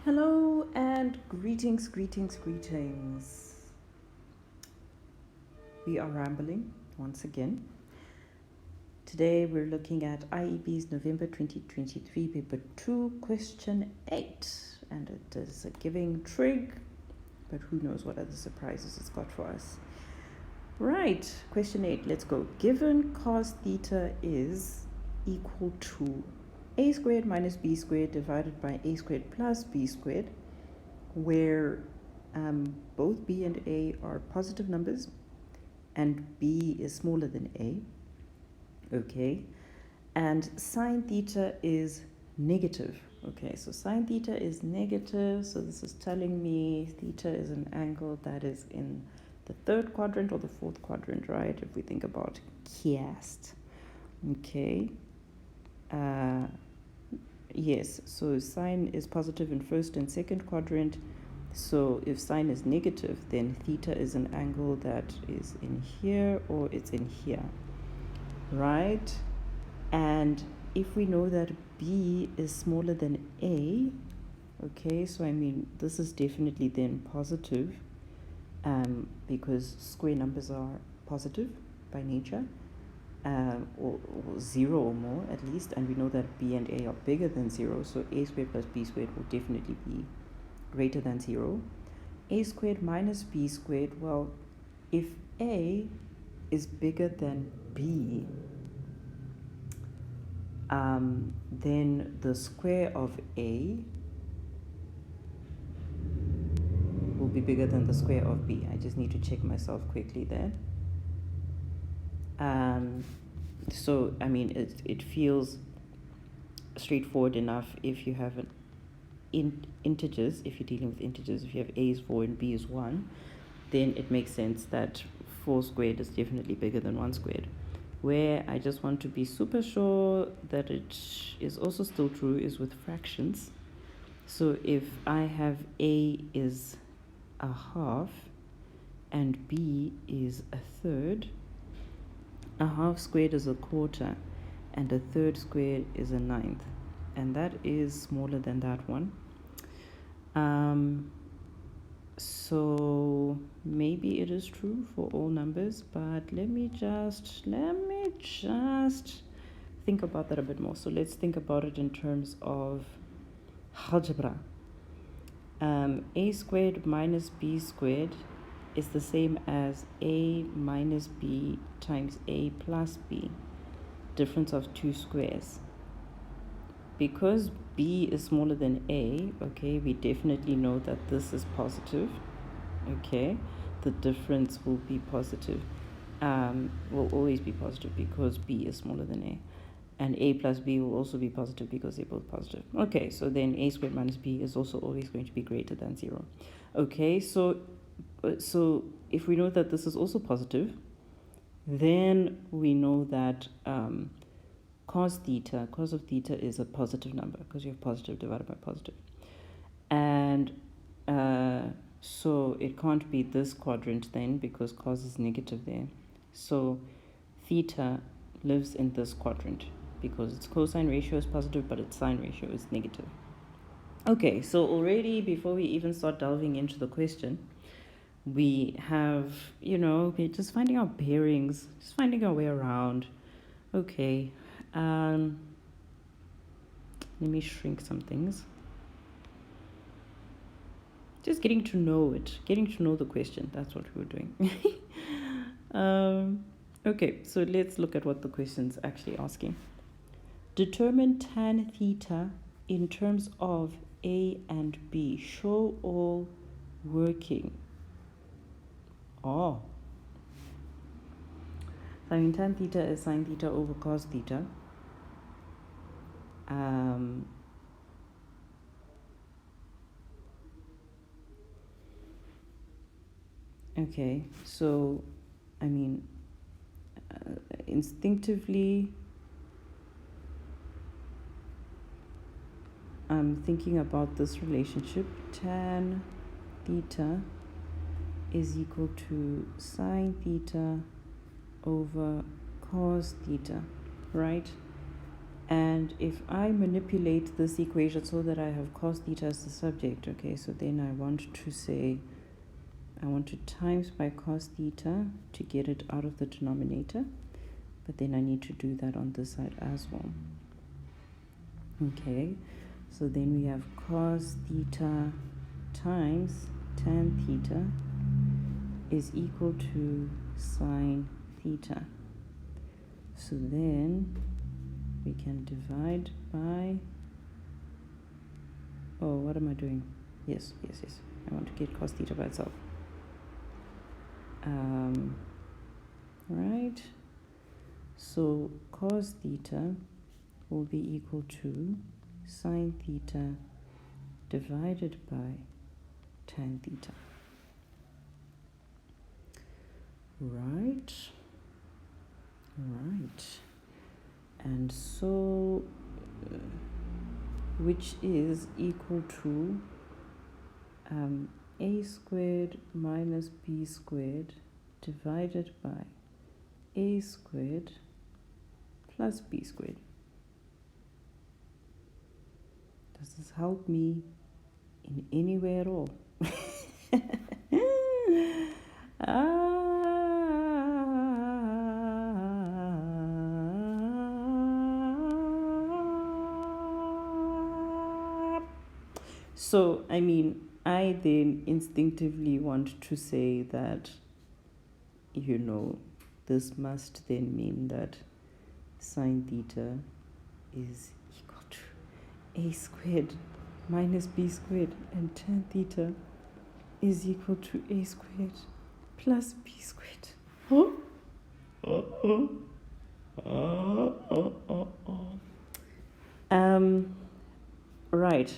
Hello and greetings. We are rambling once again. Today we're looking at IEB's November 2023 paper 2 question 8, and it is a giving trig, but who knows what other surprises it's got for us. Right, question 8, let's go. Given cos theta is equal to a squared minus b squared divided by a squared plus b squared, where both b and a are positive numbers and b is smaller than a, okay, and sine theta is negative. Okay, so sine theta is negative, so this is telling me theta is an angle that is in the third quadrant or the fourth quadrant, right? If we think about cast. Okay. Yes, so sine is positive in first and second quadrant. So if sine is negative, then theta is an angle that is in here or it's in here, right? And if we know that b is smaller than a, okay, so I mean, this is definitely then positive, because square numbers are positive by nature. Or 0 or more at least, and we know that b and a are bigger than 0, so a squared plus b squared will definitely be greater than 0. A squared minus b squared, well, if a is bigger than b, then the square of a will be bigger than the square of b. I just need to check myself quickly there. So I mean, it feels straightforward enough if you have integers. If you're dealing with integers, if you have a is 4 and b is 1, then it makes sense that 4 squared is definitely bigger than 1 squared. Where I just want to be super sure that it is also still true is with fractions. So if I have a is a half and b is a third, a half squared is a quarter and a third squared is a ninth, and that is smaller than that one. So maybe it is true for all numbers, but let me just think about that a bit more. So let's think about it in terms of algebra. A squared minus b squared is the same as a minus b times a plus b, difference of 2 squares. Because b is smaller than a, okay, we definitely know that this is positive, okay, the difference will be positive, will always be positive because b is smaller than a, and a plus b will also be positive because they're both positive. Okay, so then a squared minus b is also always going to be greater than 0. Okay, so if we know that this is also positive, then we know that cos of theta is a positive number because you have positive divided by positive. And so it can't be this quadrant then because cos is negative there. So theta lives in this quadrant because its cosine ratio is positive but its sine ratio is negative. Okay, so already before we even start delving into the question, we have, we're just finding our bearings, just finding our way around. Okay, let me shrink some things. Just getting to know it, getting to know the question. That's what we were doing. Okay, so let's look at what the question's actually asking. Determine tan theta in terms of a and b. Show all working. Oh. So I mean, tan theta is sine theta over cos theta. Okay, so I mean, instinctively, I'm thinking about this relationship. Tan theta is equal to sine theta over cos theta, right? And if I manipulate this equation so that I have cos theta as the subject, okay, so then I want to say, I want to times by cos theta to get it out of the denominator, but then I need to do that on this side as well. Okay, so then we have cos theta times tan theta is equal to sine theta. So then we can divide by, oh, what am I doing? Yes. I want to get cos theta by itself. Right? So cos theta will be equal to sine theta divided by tan theta. Right. And so, which is equal to a squared minus b squared divided by a squared plus b squared. Does this help me in any way at all? So, I mean, I then instinctively want to say that, you know, this must then mean that sine theta is equal to a squared minus b squared, and tan theta is equal to a squared plus b squared. Right.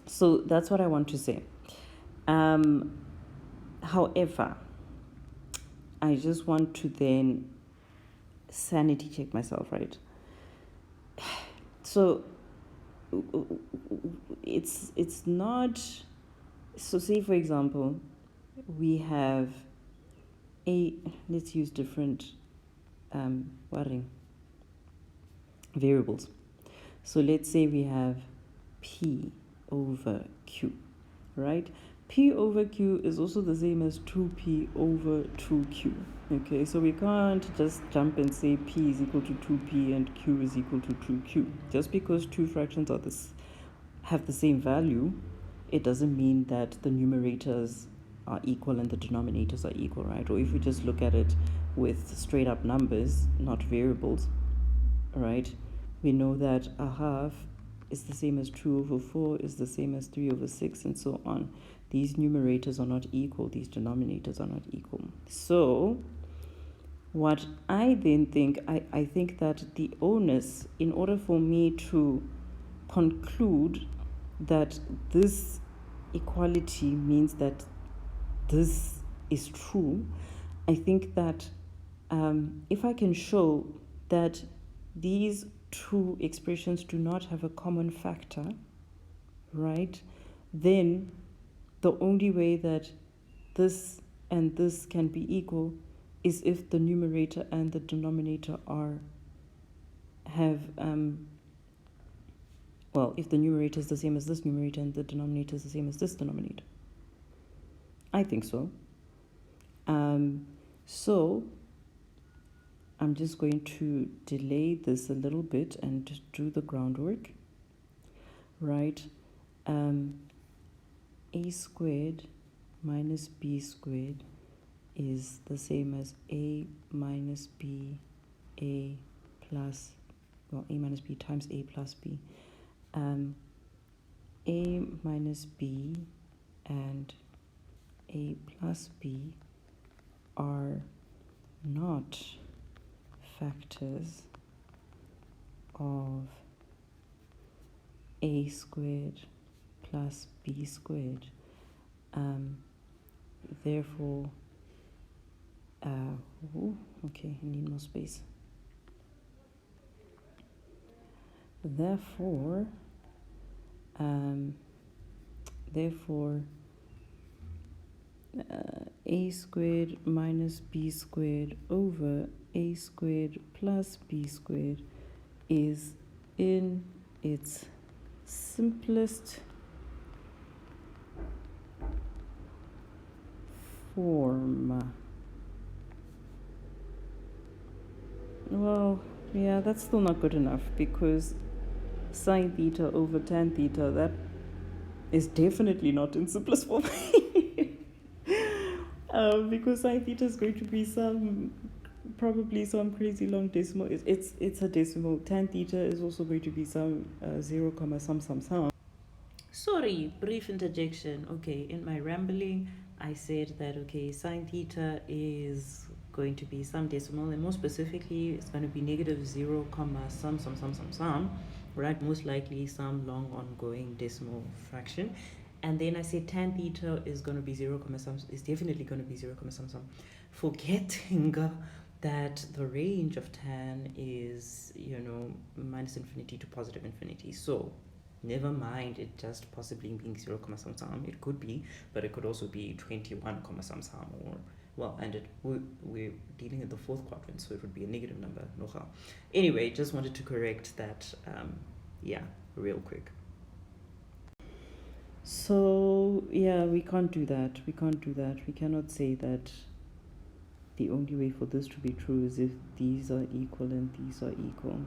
So that's what I want to say. However, I just want to then sanity check myself, right? So it's not, so say for example, we have let's use different variables. So let's say we have P over Q, right? P over Q is also the same as 2P over 2Q, okay? So we can't just jump and say P is equal to 2P and Q is equal to 2Q. Just because two fractions are have the same value, it doesn't mean that the numerators are equal and the denominators are equal, right? Or if we just look at it with straight up numbers, not variables, right? We know that a half is the same as 2 over 4, is the same as 3 over 6, and so on. These numerators are not equal, these denominators are not equal. So what I then think, I think that the onus, in order for me to conclude that this equality means that this is true, I think that if I can show that these two expressions do not have a common factor, right, then the only way that this and this can be equal is if the numerator and the denominator if the numerator is the same as this numerator and the denominator is the same as this denominator. I think so. So I'm just going to delay this a little bit and do the groundwork, right? A squared minus b squared is the same as a minus b, a minus b times a plus b. A minus b and a plus b are not factors of a squared plus b squared. Therefore, okay, I need more space. Therefore, a squared minus b squared over a squared plus b squared is in its simplest form. Well, yeah, that's still not good enough, because sine theta over tan theta, that is definitely not in simplest form. Because sine theta is going to be probably some crazy long decimal. It's a decimal. Tan theta is also going to be some 0, some. Sorry, brief interjection. Okay, in my rambling, I said that, okay, sine theta is going to be some decimal, and more specifically, it's going to be negative 0, some, right? Most likely some long ongoing decimal fraction. And then I said tan theta is going to be 0, some, is definitely going to be 0, some, forgetting that the range of tan is, minus infinity to positive infinity. So never mind it just possibly being 0, some. It could be, but it could also be 21, some, or, well, and we're dealing in the fourth quadrant, so it would be a negative number. Anyway, just wanted to correct that, real quick. So, yeah, we can't do that. We cannot say that the only way for this to be true is if these are equal and these are equal.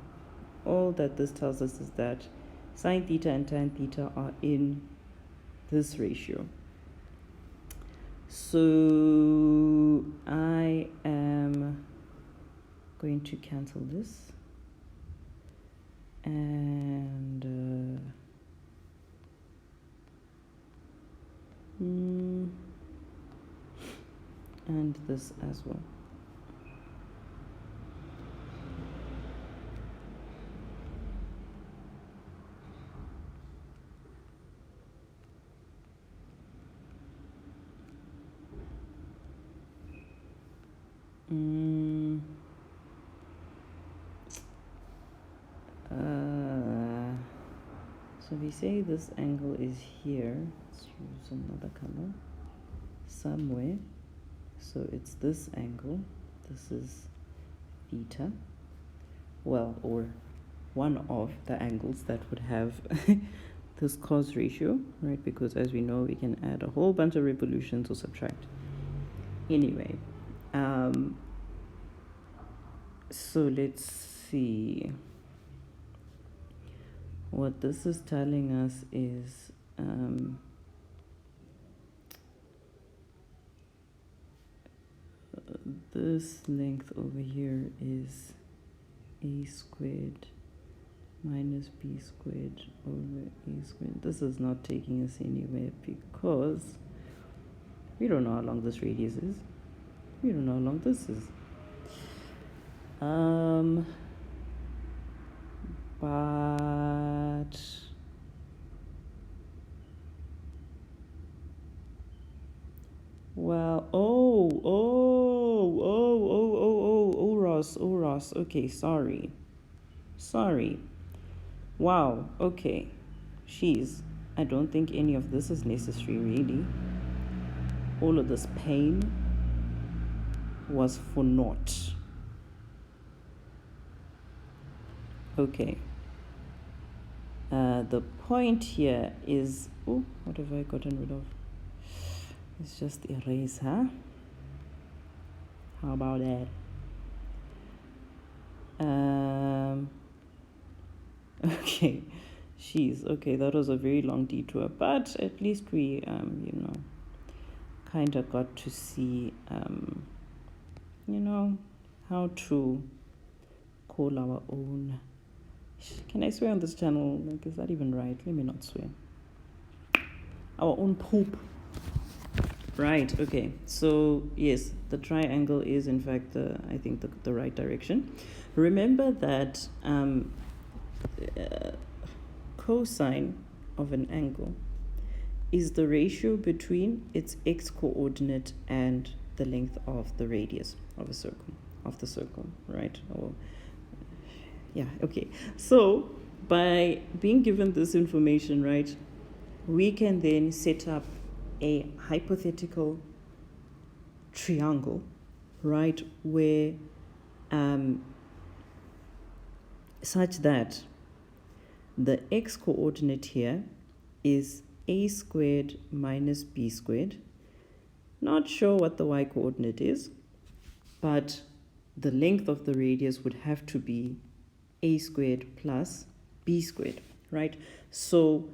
All that this tells us is that sine theta and tan theta are in this ratio. So I am going to cancel this, and this as well. So we say this angle is here. Let's use another color somewhere. So it's this angle. This is theta. Well, or one of the angles that would have this cos ratio, right? Because as we know, we can add a whole bunch of revolutions or subtract. Anyway, so let's see. What this is telling us is this length over here is a squared minus b squared over a squared. This is not taking us anywhere because we don't know how long this radius is. We don't know how long this is. But well, Ross. Okay, sorry. Wow, okay. I don't think any of this is necessary, really. All of this pain was for naught. Okay. The point here is, what have I gotten rid of? It's just erase, huh? How about that? Okay, okay, that was a very long detour, but at least we, kind of got to see, how to call our own. Can I swear on this channel? Like, is that even right? Let me not swear. Our own poop. Right, okay. So, yes, the triangle is, in fact, I think, the right direction. Remember that cosine of an angle is the ratio between its x-coordinate and the length of the radius of the circle, right? Yeah, okay. So by being given this information, right, we can then set up a hypothetical triangle, right, where such that the x coordinate here is a squared minus b squared. Not sure what the y coordinate is, but the length of the radius would have to be a squared plus b squared, right? So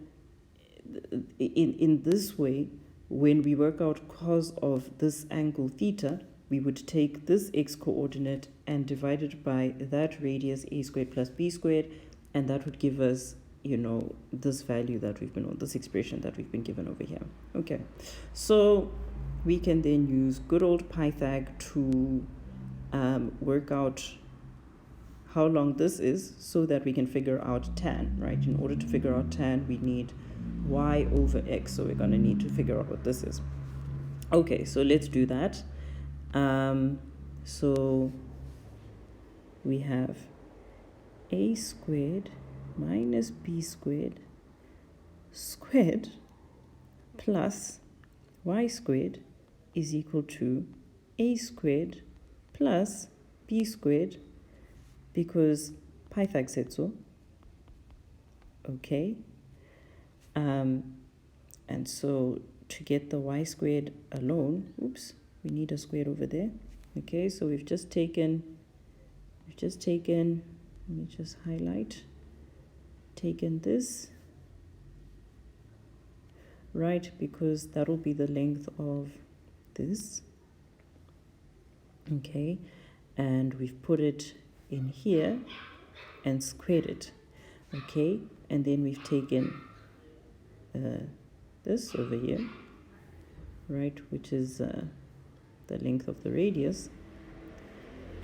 in this way, when we work out cos of this angle theta, we would take this x coordinate and divide it by that radius a squared plus b squared, and that would give us, you know, this value that we've been on, this expression that we've been given over here. Okay, so we can then use good old Pythag to work out how long this is so that we can figure out tan, right? In order to figure out tan, we need y over x, so we're going to need to figure out what this is. Okay, so let's do that. So we have a squared minus b squared squared plus y squared is equal to a squared plus b squared, because Pythag said so. Okay. And so to get the y squared alone, oops, we need a square over there. Okay, so we've just taken, let me just highlight, taken this, right, because that'll be the length of this. Okay, and we've put it in here and squared it. Okay, and then we've taken this over here, right, which is the length of the radius,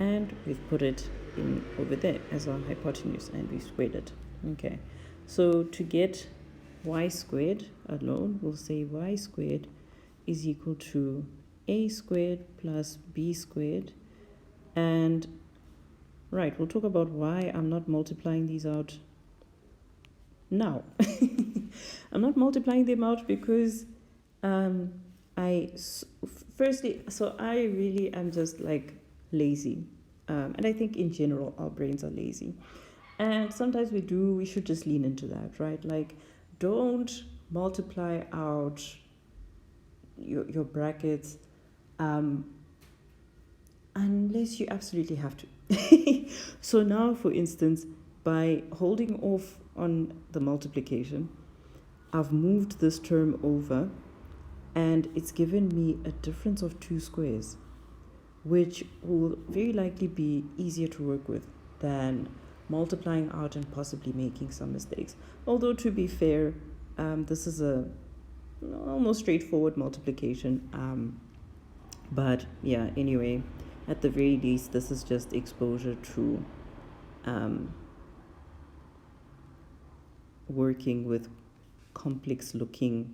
and we've put it in over there as our hypotenuse, and we squared it. Okay, so to get y squared alone, we'll say y squared is equal to a squared plus b squared, and right, we'll talk about why I'm not multiplying these out now. I'm not multiplying them out because firstly, I really am just like lazy, and I think in general our brains are lazy, and sometimes we should just lean into that, right? Like, don't multiply out your brackets unless you absolutely have to. So now, for instance, by holding off on the multiplication, I've moved this term over, and it's given me a difference of 2 squares, which will very likely be easier to work with than multiplying out and possibly making some mistakes. Although, to be fair, this is a almost straightforward multiplication. But yeah, anyway, at the very least, this is just exposure to working with complex looking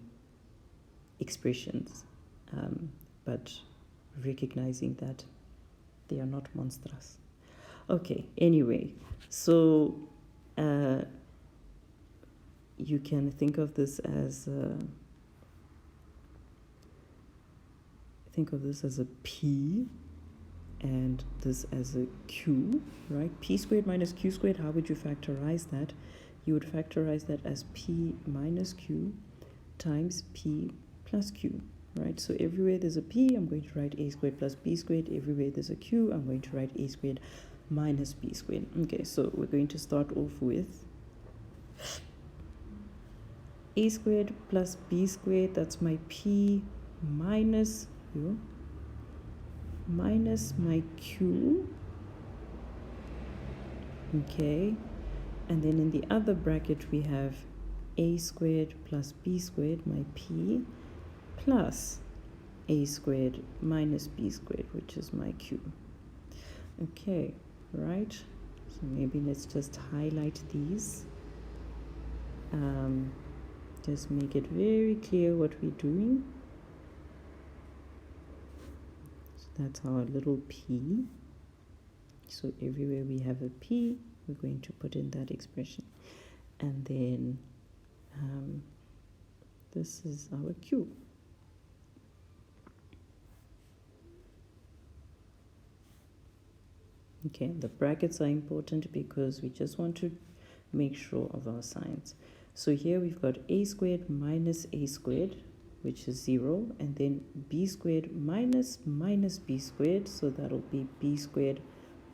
expressions, but recognizing that they are not monstrous. Okay, anyway, so you can think of this as a P and this as a Q, right? P squared minus Q squared, how would you factorize that? You would factorize that as P minus Q times P plus Q, right? So everywhere there's a P, I'm going to write a squared plus b squared. Everywhere there's a Q, I'm going to write a squared minus b squared. Okay, so we're going to start off with a squared plus b squared, that's my P minus Q, minus my Q. Okay, and then in the other bracket we have a squared plus b squared, my P, plus a squared minus b squared, which is my Q. Okay, right, so maybe let's just highlight these, just make it very clear what we're doing. So that's our little P. So everywhere we have a P, we're going to put in that expression, and then this is our Q. Okay, the brackets are important because we just want to make sure of our signs. So here we've got a squared minus a squared, which is 0, and then b squared minus b squared, so that'll be b squared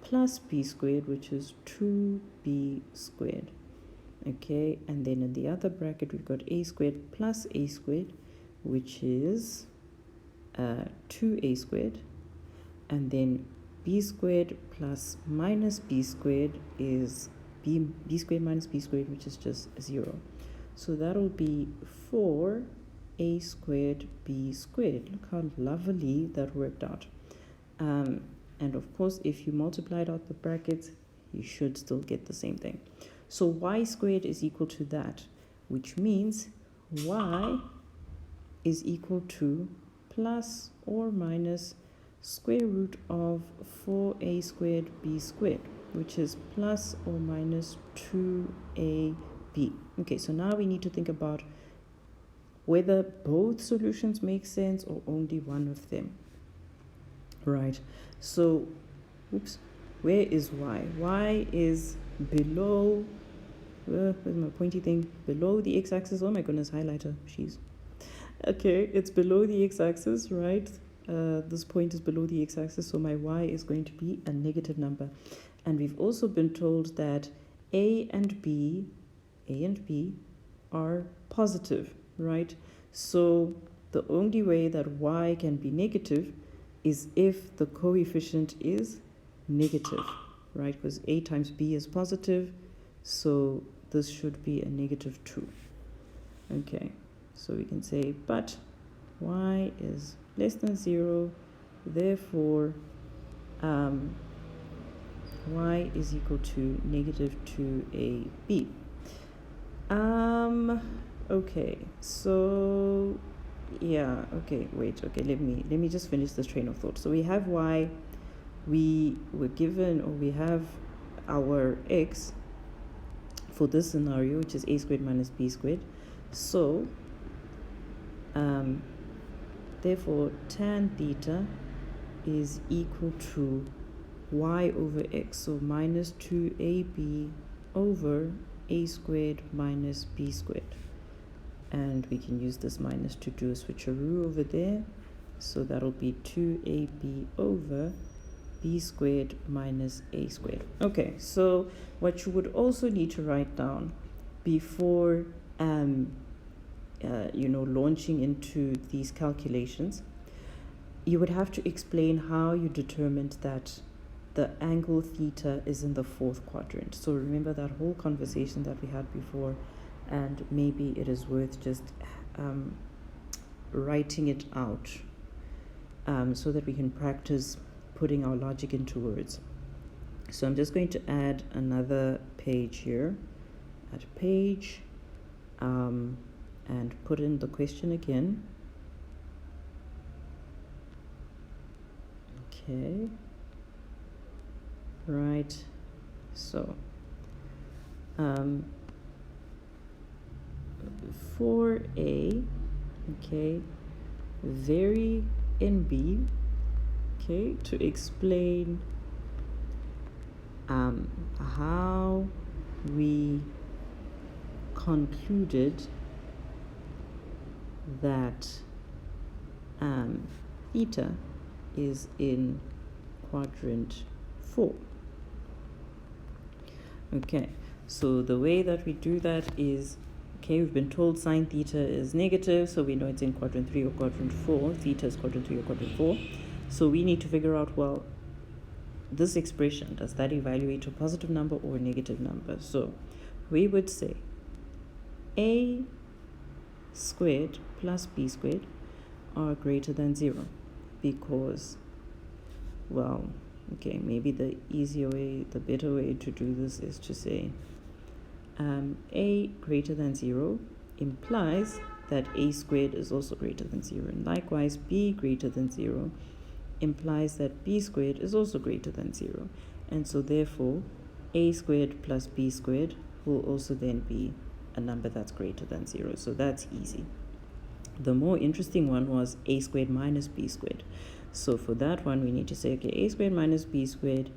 plus b squared, which is 2b squared. Okay, and then in the other bracket we've got a squared plus a squared, which is 2a squared, and then b squared plus minus b squared is b squared minus b squared, which is just 0. So that'll be 4a squared b squared. Look how lovely that worked out. And of course, if you multiplied out the brackets, you should still get the same thing. So y squared is equal to that, which means y is equal to plus or minus square root of 4a squared b squared, which is plus or minus 2ab. Okay, so now we need to think about whether both solutions make sense or only one of them. Right, so, where is y? Y is below, where's my pointy thing? Below the x-axis. Oh my goodness, highlighter, jeez. Okay, it's below the x-axis, right? This point is below the x-axis, so my y is going to be a negative number. And we've also been told that a and b are positive, right? So the only way that y can be negative is if the coefficient is negative, right? Because a times b is positive, so this should be a negative 2. Okay, so we can say, but y is less than 0, therefore y is equal to negative 2ab. Okay, so yeah, okay, wait, okay, let me just finish this train of thought. So we have y, we were given, or we have our x for this scenario, which is a squared minus b squared. So therefore tan theta is equal to y over x, so minus 2ab over a squared minus b squared. And we can use this minus to do a switcheroo over there, so that'll be 2ab over b squared minus a squared. Okay, so what you would also need to write down before launching into these calculations, you would have to explain how you determined that the angle theta is in the 4th quadrant. So remember that whole conversation that we had before, and maybe it is worth just writing it out so that we can practice putting our logic into words. So I'm just going to add another page here, add page, and put in the question again. Okay, right, so for A, okay, vary in B, okay, to explain how we concluded that theta is in quadrant 4. Okay, so the way that we do that is, okay, we've been told sine theta is negative, so we know it's in quadrant 3 or quadrant 4. Theta is quadrant 3 or quadrant 4. So we need to figure out, well, this expression, does that evaluate a positive number or a negative number? So we would say a squared plus b squared are greater than 0 because, well, okay, maybe the easier way, the better way to do this is to say a greater than 0 implies that a squared is also greater than 0, and likewise b greater than 0 implies that b squared is also greater than 0, and so therefore a squared plus b squared will also then be a number that's greater than 0. So that's easy. The more interesting one was a squared minus b squared. So for that one we need to say, okay, a squared minus b squared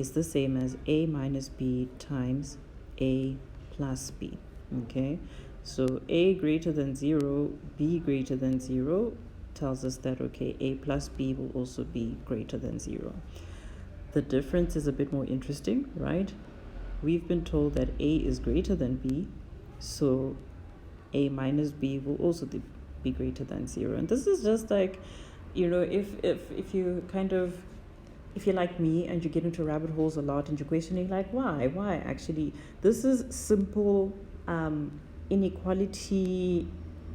is the same as a minus b times a plus b. Okay, so a greater than 0, b greater than 0 tells us that, okay, a plus b will also be greater than 0. The difference is a bit more interesting, right? We've been told that a is greater than b, so a minus b will also be greater than 0. And this is just like, you know, if you kind of, if you're like me and you get into rabbit holes a lot and you're questioning like, why actually, this is simple inequality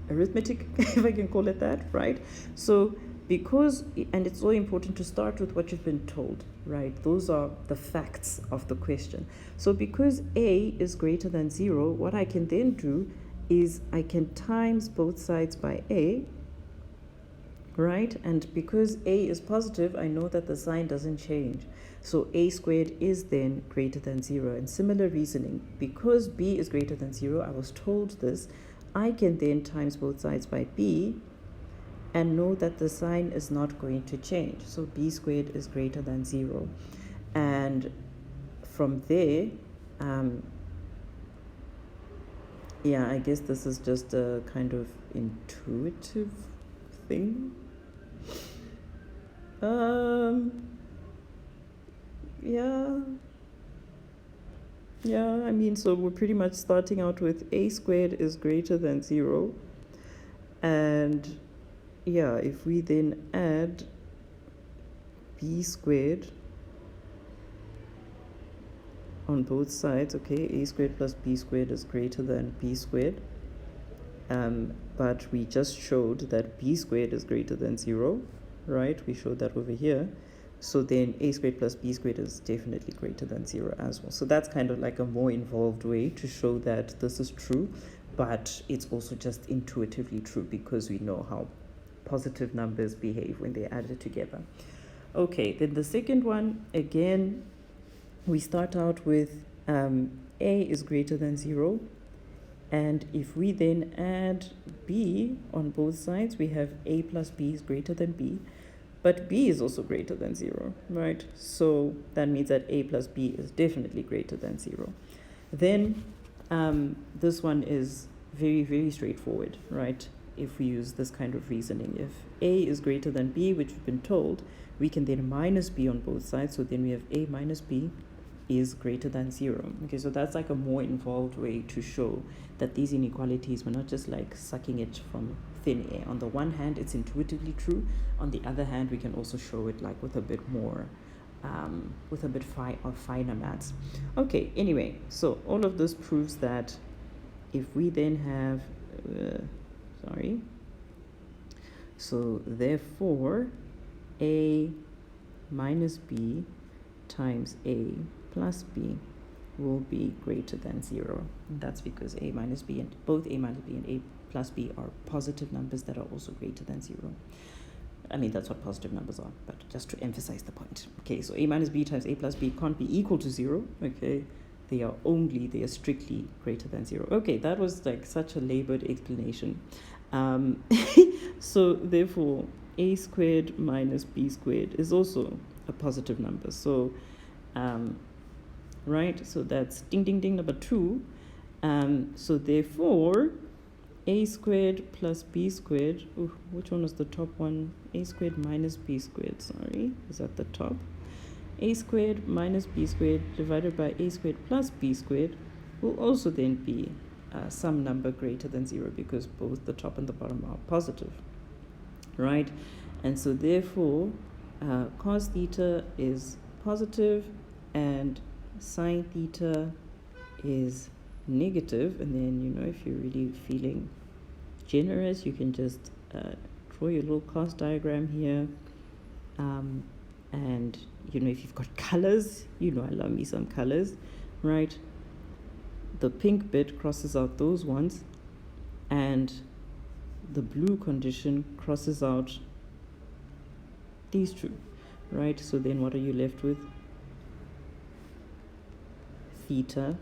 arithmetic, if I can call it that, right? So because, and it's so important to start with what you've been told, right? Those are the facts of the question. So because a is greater than 0, what I can then do is I can times both sides by a, right? And because a is positive, I know that the sign doesn't change. So a squared is then greater than 0. And similar reasoning, because b is greater than 0, I was told this, I can then times both sides by b and know that the sign is not going to change. So b squared is greater than 0. And from there, yeah, I guess this is just a kind of intuitive thing. Yeah, I mean, so we're pretty much starting out with a squared is greater than 0. And yeah, if we then add b squared on both sides, okay, a squared plus b squared is greater than b squared. But we just showed that b squared is greater than 0, right? We showed that over here. So then a squared plus b squared is definitely greater than 0 as well. So that's kind of like a more involved way to show that this is true, but it's also just intuitively true because we know how positive numbers behave when they're added together. Okay, then the second one, again, we start out with a is greater than 0. And if we then add b on both sides, we have a plus b is greater than b. But b is also greater than 0, right? So that means that a plus b is definitely greater than 0. Then this one is very, very straightforward, right? If we use this kind of reasoning. If a is greater than b, which we've been told, we can then minus b on both sides. So then we have a minus b is greater than 0. Okay, so that's like a more involved way to show that these inequalities, we're not just like sucking it from thin air. On the one hand, it's intuitively true. On the other hand, we can also show it like with a bit more, with a bit of finer maths. Okay, anyway, so all of this proves that if we then have, so therefore, a minus b times a plus b will be greater than 0. And that's because a minus b and both a minus b and a plus b are positive numbers that are also greater than 0. I mean, that's what positive numbers are, but just to emphasize the point. Okay, so a minus b times a plus b can't be equal to 0, okay? They are strictly greater than 0. Okay, that was like such a labored explanation. So therefore, a squared minus b squared is also a positive number. So, right, so that's ding, ding, ding, number 2. So therefore, a squared plus b squared, which one was the top one? A squared minus b squared, sorry, is at the top. A squared minus b squared divided by a squared plus b squared will also then be some number greater than 0 because both the top and the bottom are positive, right? And so therefore, cos theta is positive and sine theta is negative. And then, you know, if you're really feeling generous, you can just draw your little cos diagram here. And, you know, if you've got colors, you know I love me some colors, right? The pink bit crosses out those ones, and the blue condition crosses out these two, right? So then what are you left with? Theta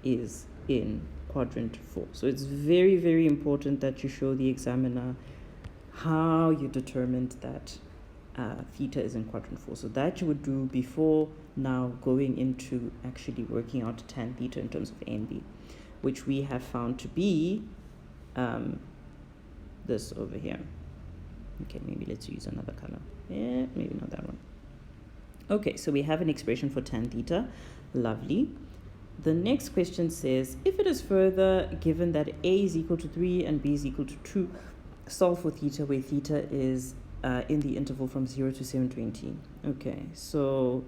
is in quadrant 4. So it's very, very important that you show the examiner how you determined that theta is in quadrant 4. So that you would do before now going into actually working out tan theta in terms of A and B, which we have found to be this over here. Okay, maybe let's use another color. Yeah, maybe not that one. Okay, so we have an expression for tan theta. Lovely. The next question says, if it is further given that A is equal to 3 and B is equal to 2, solve for theta where theta is in the interval from 0 to 720. Okay, so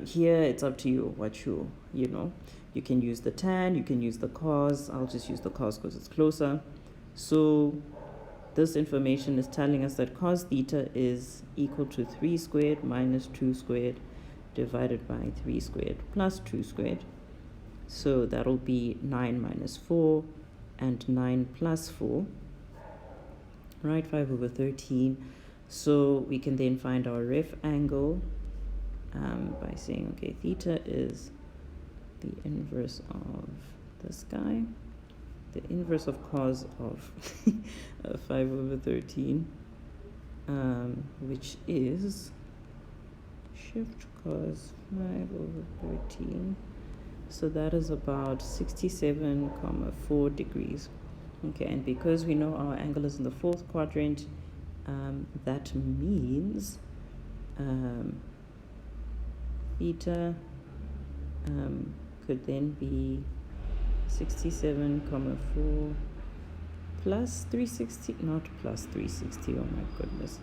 here it's up to you what you know. You can use the tan, you can use the cos. I'll just use the cos because it's closer. So this information is telling us that cos theta is equal to 3 squared minus 2 squared divided by 3 squared plus 2 squared. So that'll be 9 minus 4 and 9 plus 4. Right, 5 over 13. So we can then find our ref angle by saying, okay, theta is the inverse of this guy, the inverse of cos of 5 over 13, which is shift cos 5 over 13. So that is about 67,4 degrees. Okay, and because we know our angle is in the fourth quadrant, that means theta could then be 67,4 plus 360, not plus 360, oh my goodness.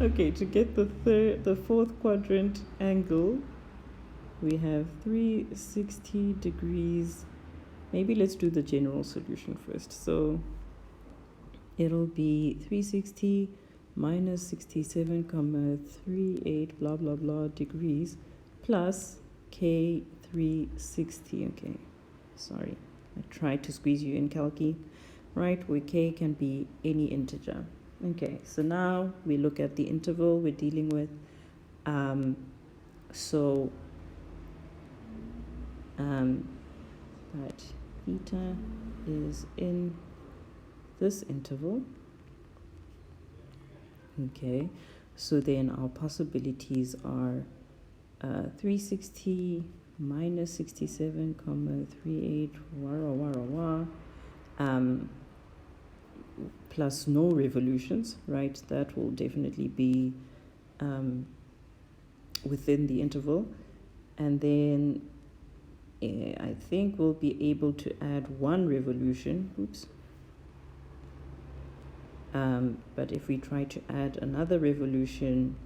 Okay, to get the fourth quadrant angle, we have 360 degrees. Maybe let's do the general solution first. So it'll be 360 minus 67,38 blah blah blah degrees plus K 360. Okay, sorry, I tried to squeeze you in, Calci, right, where K can be any integer. Okay, so now we look at the interval we're dealing with. That theta is in this interval. Okay, so then our possibilities are 360 minus 67,38 plus no revolutions, right? That will definitely be within the interval. And then I think we'll be able to add one revolution. Oops. But if we try to add another revolution,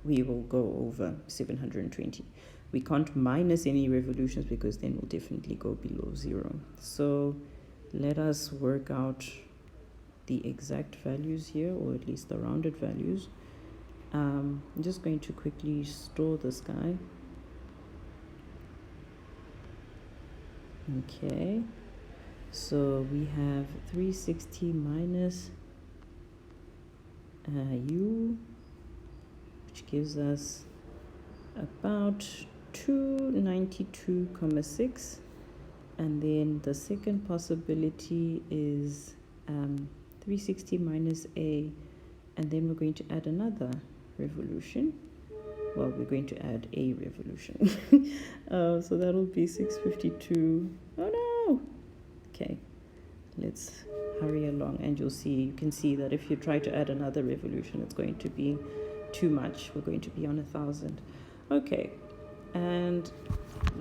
we will go over 720. We can't minus any revolutions because then we'll definitely go below 0. So let us work out the exact values here, or at least the rounded values. I'm just going to quickly store this guy. Okay, so we have 360 minus u, which gives us about 292,6, and then the second possibility is 360 minus a, and then we're going to add another revolution. Well, we're going to add a revolution. So that'll be 652. Oh no! Okay, let's hurry along, and you can see that if you try to add another revolution, it's going to be too much. We're going to be on 1,000. Okay, and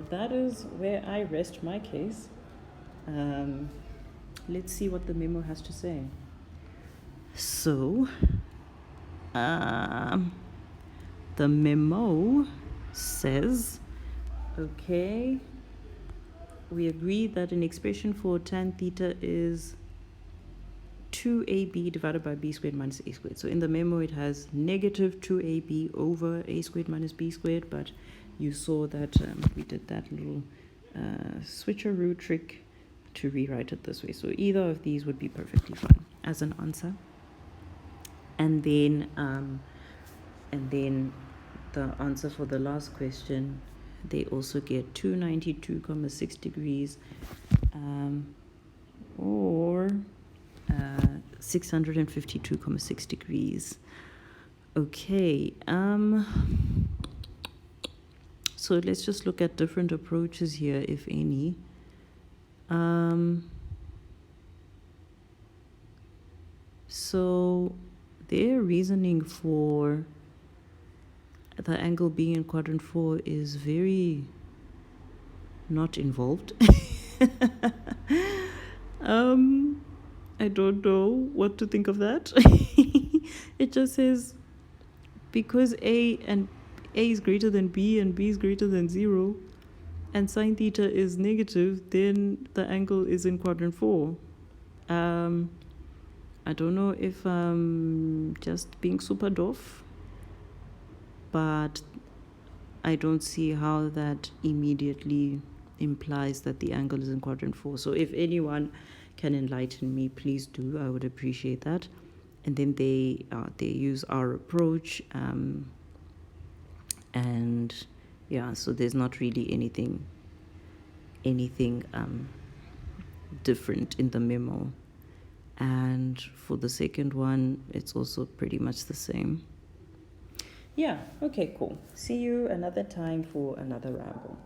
that is where I rest my case. Let's see what the memo has to say. So, the memo says, okay, we agree that an expression for tan theta is 2ab divided by b squared minus a squared. So in the memo it has negative 2ab over a squared minus b squared, but you saw that we did that little switcheroo trick to rewrite it this way. So either of these would be perfectly fine as an answer. And then the answer for the last question, they also get 292,6 degrees, or 652.6 degrees. Okay, so let's just look at different approaches here, if any. So their reasoning for the angle being in quadrant 4 is very not involved. I don't know what to think of that. It just says because A is greater than B and B is greater than 0 and sine theta is negative, then the angle is in quadrant 4. I don't know if I'm just being super doof, but I don't see how that immediately implies that the angle is in quadrant 4. So if anyone can enlighten me, please do. I would appreciate that. And then they use our approach, and yeah, so there's not really anything different in the memo. And for the second one, it's also pretty much the same. Yeah, okay, cool. See you another time for another ramble.